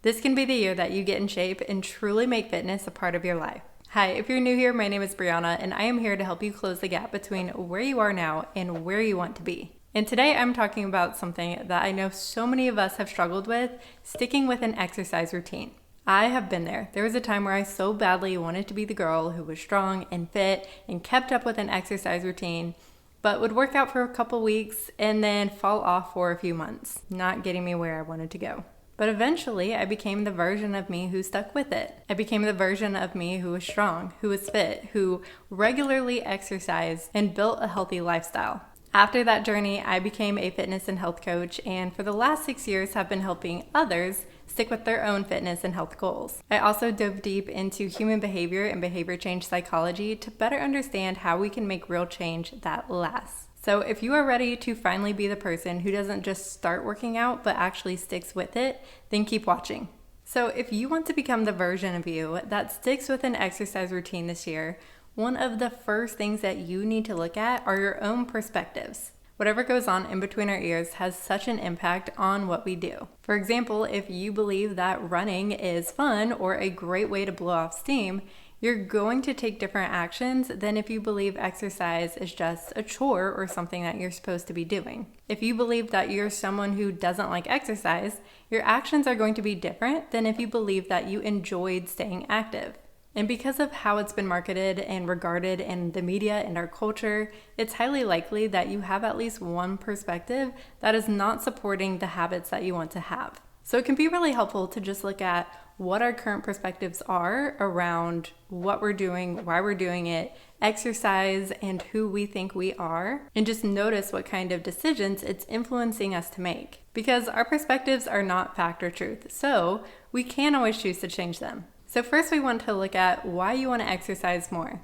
This can be the year that you get in shape and truly make fitness a part of your life. Hi, if you're new here, my name is Brianna, and I am here to help you close the gap between where you are now and where you want to be. And today I'm talking about something that I know so many of us have struggled with, sticking with an exercise routine. I have been there. There was a time where I so badly wanted to be the girl who was strong and fit and kept up with an exercise routine, but would work out for a couple weeks and then fall off for a few months, not getting me where I wanted to go. But eventually, I became the version of me who stuck with it. I became the version of me who was strong, who was fit, who regularly exercised and built a healthy lifestyle. After that journey, I became a fitness and health coach, and for the last 6 years have been helping others stick with their own fitness and health goals. I also dove deep into human behavior and behavior change psychology to better understand how we can make real change that lasts. So if you are ready to finally be the person who doesn't just start working out but actually sticks with it, then keep watching. So if you want to become the version of you that sticks with an exercise routine this year, one of the first things that you need to look at are your own perspectives. Whatever goes on in between our ears has such an impact on what we do. For example, if you believe that running is fun or a great way to blow off steam, you're going to take different actions than if you believe exercise is just a chore or something that you're supposed to be doing. If you believe that you're someone who doesn't like exercise, your actions are going to be different than if you believe that you enjoyed staying active. And because of how it's been marketed and regarded in the media and our culture, it's highly likely that you have at least one perspective that is not supporting the habits that you want to have. So it can be really helpful to just look at what our current perspectives are around what we're doing, why we're doing it, exercise, and who we think we are, and just notice what kind of decisions it's influencing us to make. Because our perspectives are not fact or truth, so we can always choose to change them. So first we want to look at why you want to exercise more.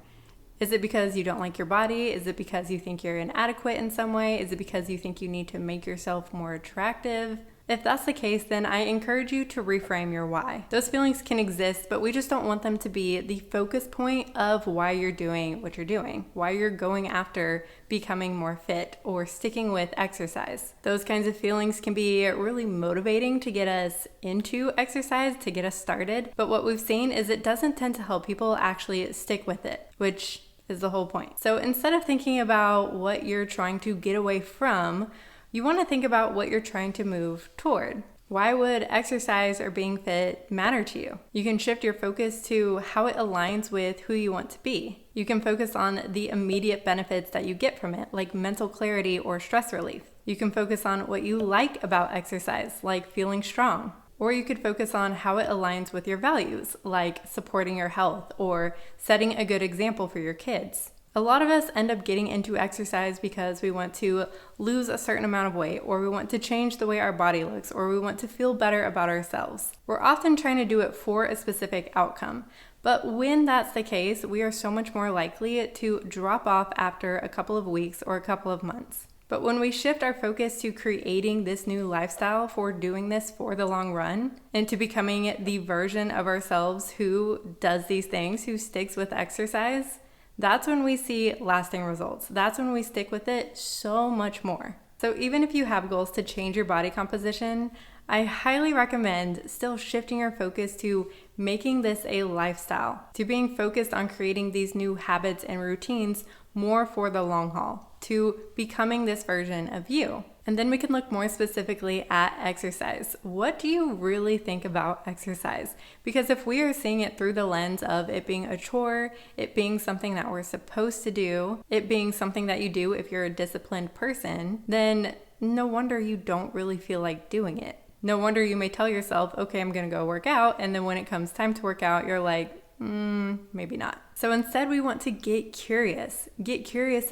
Is it because you don't like your body? Is it because you think you're inadequate in some way? Is it because you think you need to make yourself more attractive? If that's the case, then I encourage you to reframe your why. Those feelings can exist, but we just don't want them to be the focus point of why you're doing what you're doing, why you're going after becoming more fit or sticking with exercise. Those kinds of feelings can be really motivating to get us into exercise, to get us started, but what we've seen is it doesn't tend to help people actually stick with it, which is the whole point. So instead of thinking about what you're trying to get away from, you want to think about what you're trying to move toward. Why would exercise or being fit matter to you? You can shift your focus to how it aligns with who you want to be. You can focus on the immediate benefits that you get from it, like mental clarity or stress relief. You can focus on what you like about exercise, like feeling strong. Or you could focus on how it aligns with your values, like supporting your health or setting a good example for your kids. A lot of us end up getting into exercise because we want to lose a certain amount of weight, or we want to change the way our body looks, or we want to feel better about ourselves. We're often trying to do it for a specific outcome. But when that's the case, we are so much more likely to drop off after a couple of weeks or a couple of months. But when we shift our focus to creating this new lifestyle for doing this for the long run and to becoming the version of ourselves who does these things, who sticks with exercise, that's when we see lasting results. That's when we stick with it so much more. So even if you have goals to change your body composition, I highly recommend still shifting your focus to making this a lifestyle, to being focused on creating these new habits and routines more for the long haul, to becoming this version of you. And then we can look more specifically at exercise. What do you really think about exercise? Because if we are seeing it through the lens of it being a chore, it being something that we're supposed to do, it being something that you do if you're a disciplined person, then no wonder you don't really feel like doing it. No wonder you may tell yourself, okay, I'm gonna go work out, and then when it comes time to work out, you're like, maybe not. So instead we want to get curious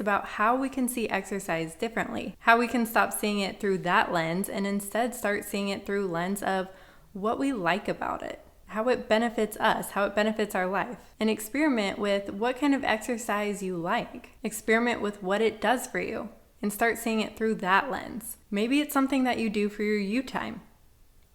about how we can see exercise differently, how we can stop seeing it through that lens and instead start seeing it through lens of what we like about it, how it benefits us, how it benefits our life, and experiment with what kind of exercise you like. Experiment with what it does for you and start seeing it through that lens. Maybe it's something that you do for your you time.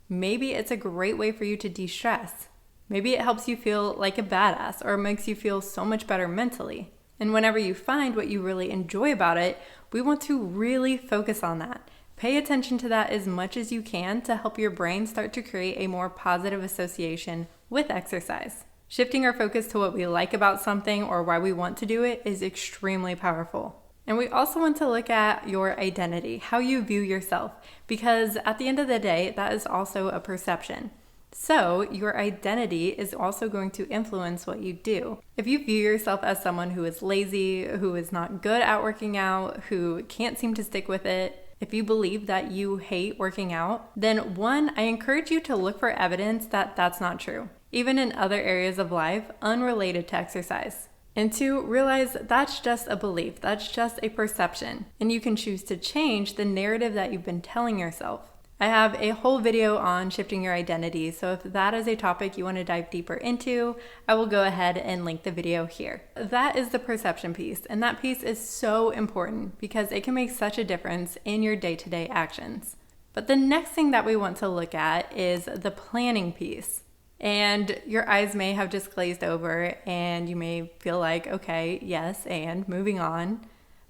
Maybe it's a great way for you to de-stress. Maybe it helps you feel like a badass or makes you feel so much better mentally. And whenever you find what you really enjoy about it, we want to really focus on that. Pay attention to that as much as you can to help your brain start to create a more positive association with exercise. Shifting our focus to what we like about something or why we want to do it is extremely powerful. And we also want to look at your identity, how you view yourself, because at the end of the day, that is also a perception. So your identity is also going to influence what you do. If you view yourself as someone who is lazy, who is not good at working out, who can't seem to stick with it, if you believe that you hate working out, then one, I encourage you to look for evidence that that's not true, even in other areas of life unrelated to exercise. And two, realize that's just a belief, that's just a perception, and you can choose to change the narrative that you've been telling yourself. I have a whole video on shifting your identity, so if that is a topic you want to dive deeper into, I will go ahead and link the video here. That is the perception piece, and that piece is so important because it can make such a difference in your day-to-day actions. But the next thing that we want to look at is the planning piece. And your eyes may have just glazed over and you may feel like, okay, yes, and moving on.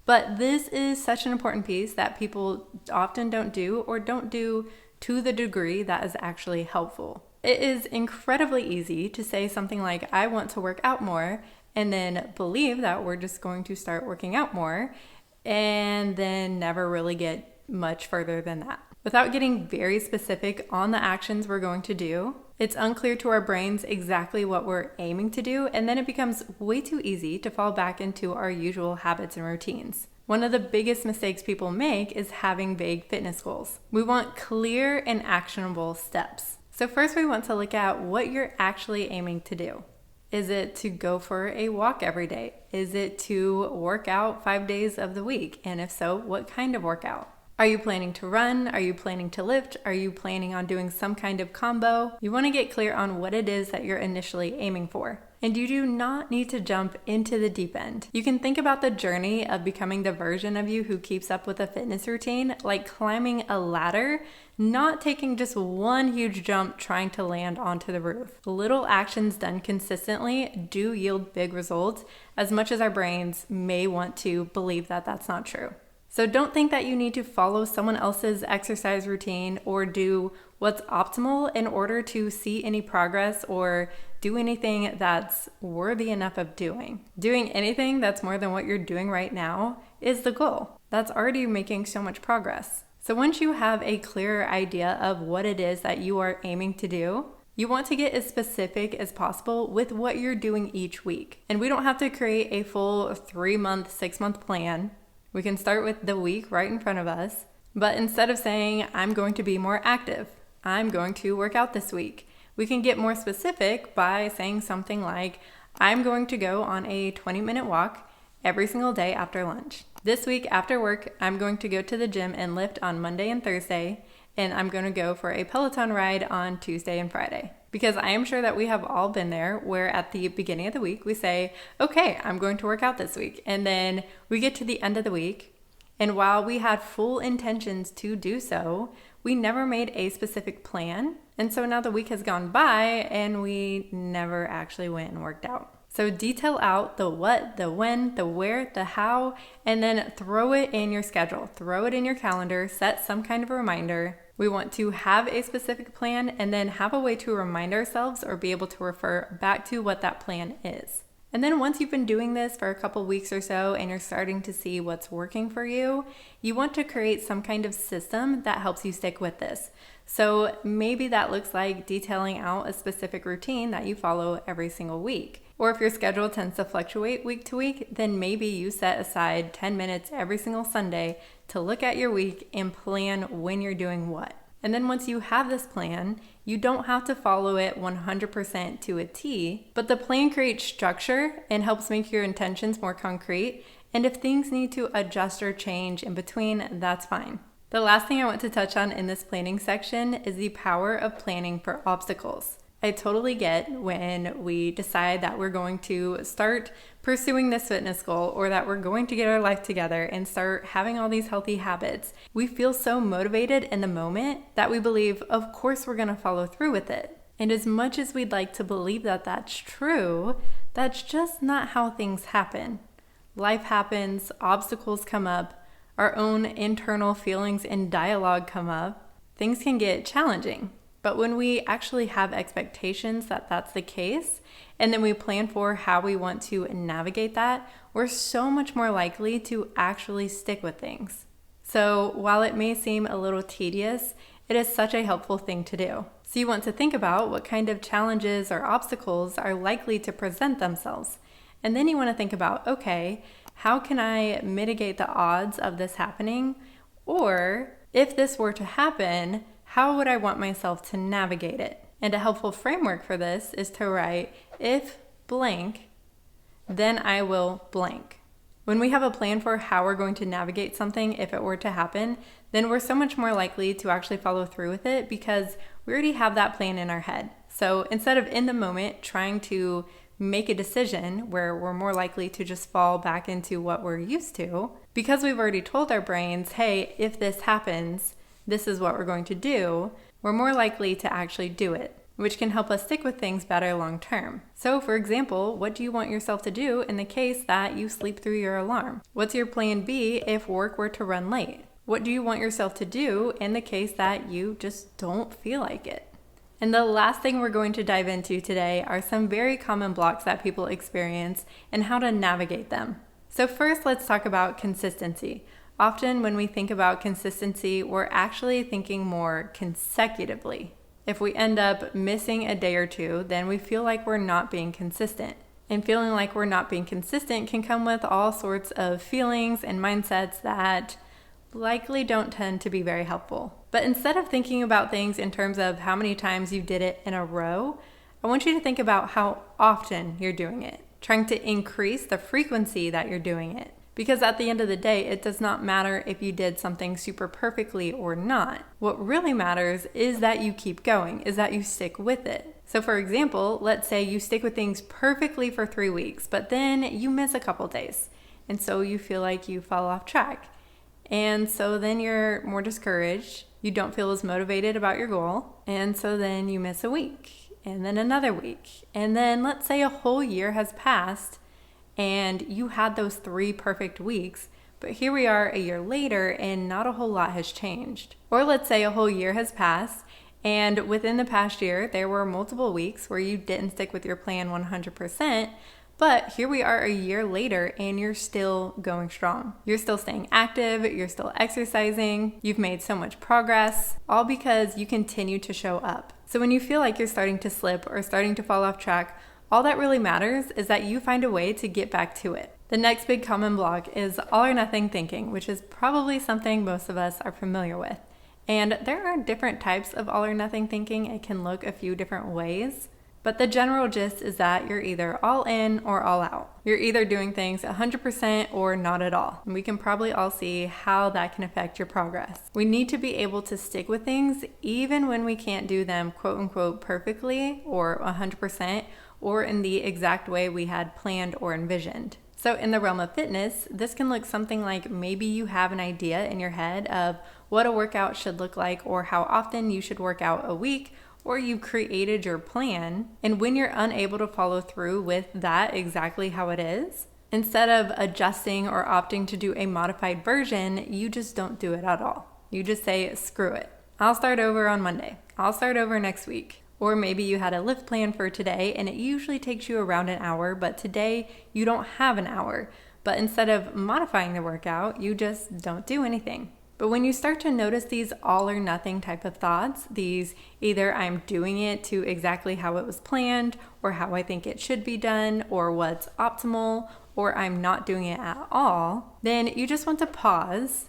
But this is such an important piece that people often don't do or don't do to the degree that is actually helpful. It is incredibly easy to say something like, I want to work out more, and then believe that we're just going to start working out more, and then never really get much further than that. Without getting very specific on the actions we're going to do, it's unclear to our brains exactly what we're aiming to do, and then it becomes way too easy to fall back into our usual habits and routines. One of the biggest mistakes people make is having vague fitness goals. We want clear and actionable steps. So first we want to look at what you're actually aiming to do. Is it to go for a walk every day? Is it to work out 5 days of the week? And if so, what kind of workout? Are you planning to run? Are you planning to lift? Are you planning on doing some kind of combo? You want to get clear on what it is that you're initially aiming for. And you do not need to jump into the deep end. You can think about the journey of becoming the version of you who keeps up with a fitness routine like climbing a ladder, not taking just one huge jump trying to land onto the roof. Little actions done consistently do yield big results, as much as our brains may want to believe that that's not true. So don't think that you need to follow someone else's exercise routine or do what's optimal in order to see any progress or do anything that's worthy enough of doing. Doing anything that's more than what you're doing right now is the goal. That's already making so much progress. So once you have a clearer idea of what it is that you are aiming to do, you want to get as specific as possible with what you're doing each week. And we don't have to create a full 3-month, 6-month plan. We can start with the week right in front of us, but instead of saying, I'm going to be more active, I'm going to work out this week, we can get more specific by saying something like, I'm going to go on a 20-minute walk every single day after lunch. This week after work, I'm going to go to the gym and lift on Monday and Thursday, and I'm going to go for a Peloton ride on Tuesday and Friday. Because I am sure that we have all been there where at the beginning of the week we say, okay, I'm going to work out this week. And then we get to the end of the week, and while we had full intentions to do so, we never made a specific plan. And so now the week has gone by and we never actually went and worked out. So detail out the what, the when, the where, the how, and then throw it in your schedule. Throw it in your calendar, set some kind of a reminder. We want to have a specific plan and then have a way to remind ourselves or be able to refer back to what that plan is. And then once you've been doing this for a couple weeks or so and you're starting to see what's working for you, you want to create some kind of system that helps you stick with this. So maybe that looks like detailing out a specific routine that you follow every single week. Or if your schedule tends to fluctuate week to week, then maybe you set aside 10 minutes every single Sunday to look at your week and plan when you're doing what. And then once you have this plan, you don't have to follow it 100% to a T, but the plan creates structure and helps make your intentions more concrete. And if things need to adjust or change in between, that's fine. The last thing I want to touch on in this planning section is the power of planning for obstacles. I totally get when we decide that we're going to start pursuing this fitness goal or that we're going to get our life together and start having all these healthy habits. We feel so motivated in the moment that we believe, of course, we're going to follow through with it. And as much as we'd like to believe that that's true, that's just not how things happen. Life happens, obstacles come up, our own internal feelings and dialogue come up, things can get challenging. But when we actually have expectations that that's the case, and then we plan for how we want to navigate that, we're so much more likely to actually stick with things. So while it may seem a little tedious, it is such a helpful thing to do. So you want to think about what kind of challenges or obstacles are likely to present themselves. And then you want to think about, okay, how can I mitigate the odds of this happening? Or if this were to happen, how would I want myself to navigate it? And a helpful framework for this is to write, if blank, then I will blank. When we have a plan for how we're going to navigate something if it were to happen, then we're so much more likely to actually follow through with it because we already have that plan in our head. So instead of in the moment trying to make a decision where we're more likely to just fall back into what we're used to, because we've already told our brains, hey, if this happens, this is what we're going to do, we're more likely to actually do it, which can help us stick with things better long term. So for example, what do you want yourself to do in the case that you sleep through your alarm? What's your plan B if work were to run late? What do you want yourself to do in the case that you just don't feel like it? And the last thing we're going to dive into today are some very common blocks that people experience and how to navigate them. So first, let's talk about consistency. Often when we think about consistency, we're actually thinking more consecutively. If we end up missing a day or two, then we feel like we're not being consistent. And feeling like we're not being consistent can come with all sorts of feelings and mindsets that likely don't tend to be very helpful. But instead of thinking about things in terms of how many times you did it in a row, I want you to think about how often you're doing it, trying to increase the frequency that you're doing it. Because at the end of the day, it does not matter if you did something super perfectly or not. What really matters is that you keep going, is that you stick with it. So for example, let's say you stick with things perfectly for 3 weeks, but then you miss a couple days. And so you feel like you fall off track. And so then you're more discouraged. You don't feel as motivated about your goal. And so then you miss a week and then another week. And then let's say a whole year has passed and you had those 3 perfect weeks, but here we are a year later and not a whole lot has changed. Or let's say a whole year has passed and within the past year, there were multiple weeks where you didn't stick with your plan 100%, but here we are a year later and you're still going strong. You're still staying active, you're still exercising, you've made so much progress, all because you continue to show up. So when you feel like you're starting to slip or starting to fall off track, all that really matters is that you find a way to get back to it. The next big common block is all or nothing thinking, which is probably something most of us are familiar with. And there are different types of all or nothing thinking. It can look a few different ways. But the general gist is that you're either all in or all out. You're either doing things 100% or not at all. And we can probably all see how that can affect your progress. We need to be able to stick with things even when we can't do them quote unquote perfectly or 100% or in the exact way we had planned or envisioned. So in the realm of fitness, this can look something like maybe you have an idea in your head of what a workout should look like or how often you should work out a week, or you've created your plan, and when you're unable to follow through with that exactly how it is, instead of adjusting or opting to do a modified version, you just don't do it at all. You just say, screw it. I'll start over on Monday. I'll start over next week. Or maybe you had a lift plan for today and it usually takes you around an hour, but today you don't have an hour. But instead of modifying the workout, you just don't do anything. But when you start to notice these all or nothing type of thoughts, these either I'm doing it to exactly how it was planned, or how I think it should be done, or what's optimal, or I'm not doing it at all, then you just want to pause,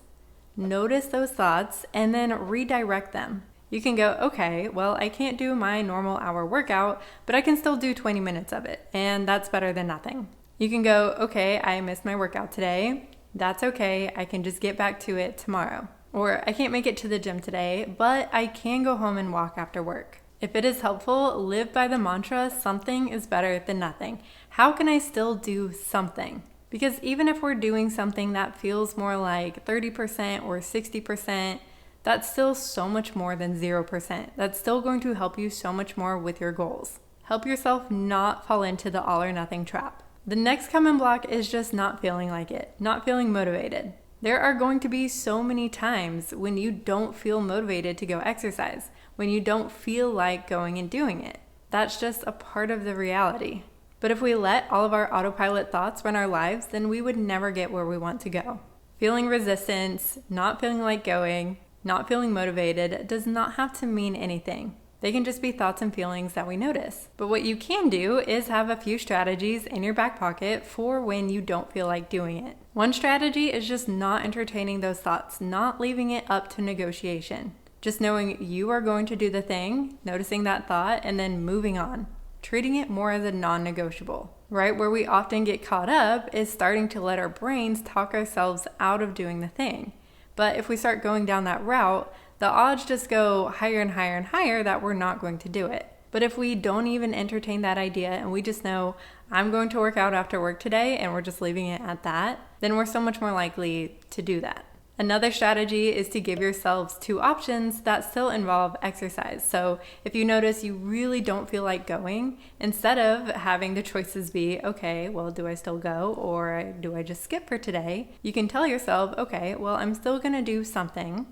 notice those thoughts, and then redirect them. You can go, okay, well, I can't do my normal hour workout, but I can still do 20 minutes of it, and that's better than nothing. You can go, okay, I missed my workout today. That's okay, I can just get back to it tomorrow. Or I can't make it to the gym today, but I can go home and walk after work. If it is helpful, live by the mantra, something is better than nothing. How can I still do something? Because even if we're doing something that feels more like 30% or 60%, that's still so much more than 0%. That's still going to help you so much more with your goals. Help yourself not fall into the all or nothing trap. The next common block is just not feeling like it, not feeling motivated. There are going to be so many times when you don't feel motivated to go exercise, when you don't feel like going and doing it. That's just a part of the reality. But if we let all of our autopilot thoughts run our lives, then we would never get where we want to go. Feeling resistance, not feeling like going, not feeling motivated does not have to mean anything. They can just be thoughts and feelings that we notice. But what you can do is have a few strategies in your back pocket for when you don't feel like doing it. One strategy is just not entertaining those thoughts, not leaving it up to negotiation. Just knowing you are going to do the thing, noticing that thought, and then moving on. Treating it more as a non-negotiable. Right where we often get caught up is starting to let our brains talk ourselves out of doing the thing. But if we start going down that route, the odds just go higher and higher and higher that we're not going to do it. But if we don't even entertain that idea and we just know, I'm going to work out after work today and we're just leaving it at that, then we're so much more likely to do that. Another strategy is to give yourselves two options that still involve exercise. So if you notice you really don't feel like going, instead of having the choices be, okay, well, do I still go or do I just skip for today? You can tell yourself, okay, well, I'm still gonna do something.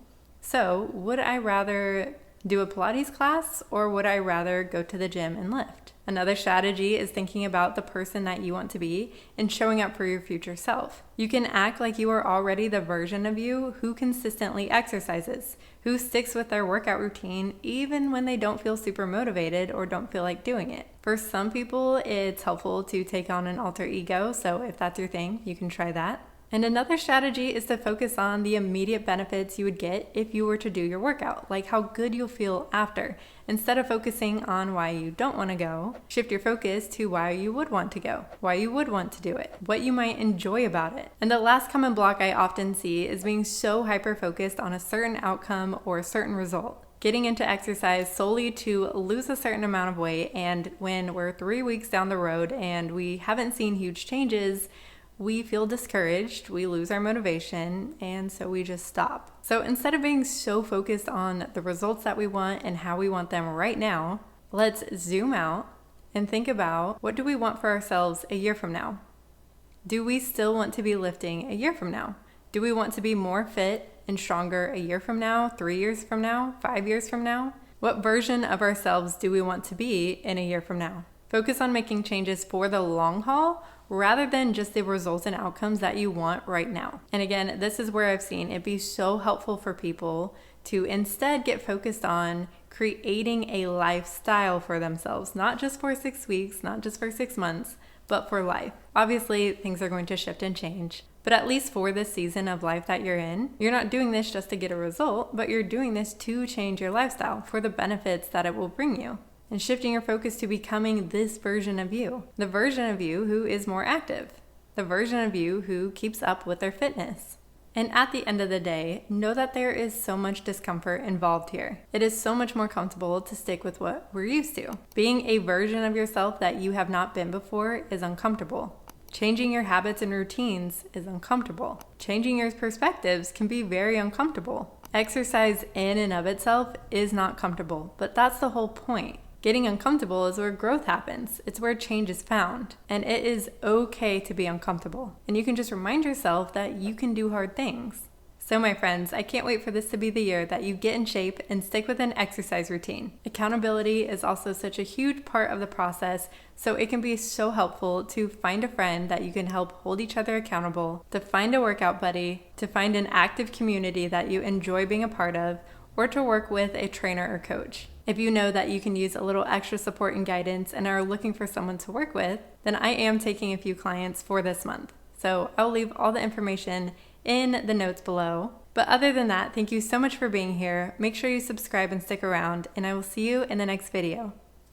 So would I rather do a Pilates class or would I rather go to the gym and lift? Another strategy is thinking about the person that you want to be and showing up for your future self. You can act like you are already the version of you who consistently exercises, who sticks with their workout routine even when they don't feel super motivated or don't feel like doing it. For some people, it's helpful to take on an alter ego, so if that's your thing, you can try that. And another strategy is to focus on the immediate benefits you would get if you were to do your workout, like how good you'll feel after. Instead of focusing on why you don't want to go, shift your focus to why you would want to go, why you would want to do it, what you might enjoy about it. And the last common block I often see is being so hyper-focused on a certain outcome or a certain result. Getting into exercise solely to lose a certain amount of weight, and when we're 3 weeks down the road and we haven't seen huge changes, we feel discouraged, we lose our motivation, and so we just stop. So instead of being so focused on the results that we want and how we want them right now, let's zoom out and think about, what do we want for ourselves a year from now? Do we still want to be lifting a year from now? Do we want to be more fit and stronger a year from now, 3 years from now, 5 years from now? What version of ourselves do we want to be in a year from now? Focus on making changes for the long haul rather than just the results and outcomes that you want right now. And again, this is where I've seen it be so helpful for people to instead get focused on creating a lifestyle for themselves, not just for 6 weeks, not just for 6 months, but for life. Obviously, things are going to shift and change, but at least for this season of life that you're in, you're not doing this just to get a result, but you're doing this to change your lifestyle for the benefits that it will bring you. And shifting your focus to becoming this version of you, the version of you who is more active, the version of you who keeps up with their fitness. And at the end of the day, know that there is so much discomfort involved here. It is so much more comfortable to stick with what we're used to. Being a version of yourself that you have not been before is uncomfortable. Changing your habits and routines is uncomfortable. Changing your perspectives can be very uncomfortable. Exercise in and of itself is not comfortable, but that's the whole point. Getting uncomfortable is where growth happens. It's where change is found. And it is okay to be uncomfortable. And you can just remind yourself that you can do hard things. So my friends, I can't wait for this to be the year that you get in shape and stick with an exercise routine. Accountability is also such a huge part of the process, so it can be so helpful to find a friend that you can help hold each other accountable, to find a workout buddy, to find an active community that you enjoy being a part of, or to work with a trainer or coach. If you know that you can use a little extra support and guidance and are looking for someone to work with, then I am taking a few clients for this month. So I'll leave all the information in the notes below. But other than that, thank you so much for being here. Make sure you subscribe and stick around, and I will see you in the next video.